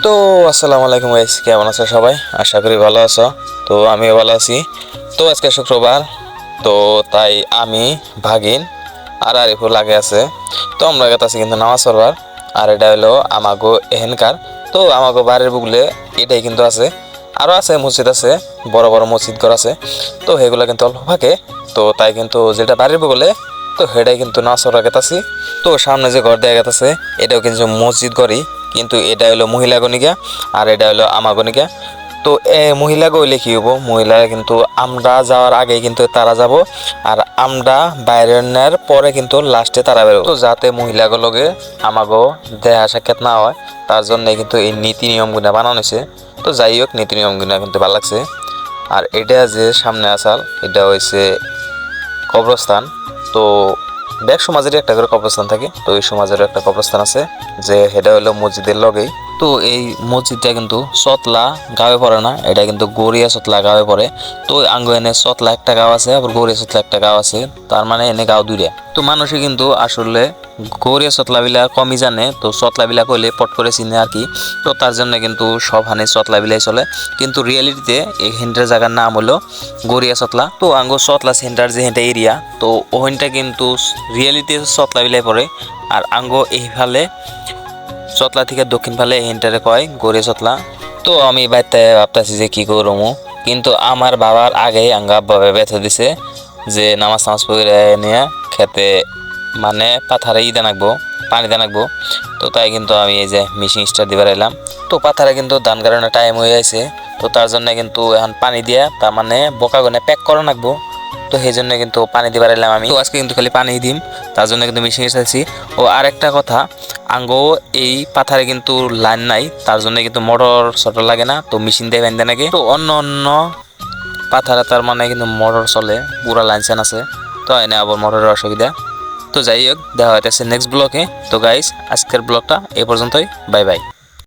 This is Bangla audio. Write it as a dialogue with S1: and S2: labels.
S1: তো আসসালামু আলাইকুম গাইস, কেমন আছো সবাই? আশা করি ভালো আছো। তো আমিও ভালো আছি। তো আজকে শুক্রবার, তো তাই আমি, ভাগিন আর আরিফুল লাগে আছে। তো আমরা গেতাছি কিন্তু নামাজ পড়বার। আর এটা হলো আমাগো এহেনকার। তো আমাগো বাড়ির বুগলে এটাই কিন্তু আছে। আরও আছে, মসজিদ আছে, বড় বড় মসজিদ ঘর আছে। তো সেগুলো কিন্তু অল্প ফাঁকে। তো তাই কিন্তু যেটা বাড়ির বুগলে, তো সেটাই কিন্তু নামাজ পড়া গেতাছি। তো সামনে যে ঘর দেয়া গেতাছে এটাও কিন্তু মসজিদ ঘরই, কিন্তু এটা হলো মহিলা গণিকা আর এটা হলো আমা গণিকা। তো মহিলা গইলে কি হবো, মহিলা কিন্তু আমরা যাওয়ার আগে কিন্তু তারা যাব, আর আমরা বাইরের পরে কিন্তু লাস্টে তারা বেরোবো। তো যাতে মহিলাগুলোকে আমাগো দেহা সাক্ষাৎ না হয়, তার জন্য কিন্তু এই নীতি নিয়মগুলো বানানো হয়েছে। তো যাই হোক, নীতি নিয়মগুলো কিন্তু ভালো লাগছে। আর এটা যে সামনে আসাল, এটা হয়েছে কবরস্থান। তো ব্যাক সমাজেরই একটা করে কবরস্থান থাকে, তো এই সমাজেরও একটা কবরস্থান আছে, যে এটা হলো মসজিদের লগেই। তো এই মসজিদটা কিন্তু সতলা গাঁয়ে পড়ে না, এটা কিন্তু গড়িয়া সতলা গাঁয়ে পড়ে। তো আঙ্গ এনে সতলা একটা গাঁও আছে, আবার গড়িয়া সতলা একটা গাঁও আছে, তার মানে এনে গাঁও দুইটা। তো মানুষে কিন্তু আসলে গড়িয়া সতলা বিলা কমই জানে, তো সতলা বিলা কইলে পট করে চিনে আর কি। তো তার জন্য কিন্তু সব হানে সতলা বিলাই চলে, কিন্তু রিয়েলিটিতে এই হেন্টার জায়গার নাম হলো গড়িয়া সতলা। তো আঙ্গ সতলা সেন্টার যে হেঁটে এরিয়া, তো ওইটা কিন্তু রিয়েলিটি সতলা বিলাই পড়ে। আর আঙ্গ এইফালে সতলা থেকে দক্ষিণ ফালে হেন্টারে কয় গড়িয়া সতলা। তো আমি বাইতে ভাবতেছি যে কি করবো, কিন্তু আমার বাবার আগেই আঙ্গা আব্বা বেঁধে দিছে যে নামাজ টামাজ পড়ে নিয়ে খেতে, মানে পাথারে নাকবো, পানি নাকবো। তো তাই কিন্তু আমি এই যে মিশিং স্টার দিবার এলাম। তো পাথারে কিন্তু ধান কারণে টাইম হয়ে আছে, তো তার জন্য কিন্তু এখন পানি দিয়া, তার মানে বোকা গনে প্যাক করা নাকবো। তো সেই জন্য কিন্তু পানি দিবার এলাম আমি। তো আজকে কিন্তু খালি পানি দিম, তার জন্য কিন্তু মিশিং চাইছি। ও আরেকটা কথা, আঙ্গো এই পাথারে কিন্তু লাইন নাই, তার জন্য কিন্তু মোটর সটর লাগে না, তো মেশিন দিয়ে বান্ধে নাকি। তো অন্য অন্য পাথারে তার মানে কিন্তু মোটর চলে, পুরা লাইন সাইন আছে। তো এনে আবার মোটরের অসুবিধা। তো যাই হোক, দেখা হইতেছে নেক্সট ব্লগে। তো গাইস, আজকের ব্লগটা এই পর্যন্তই। Bye bye.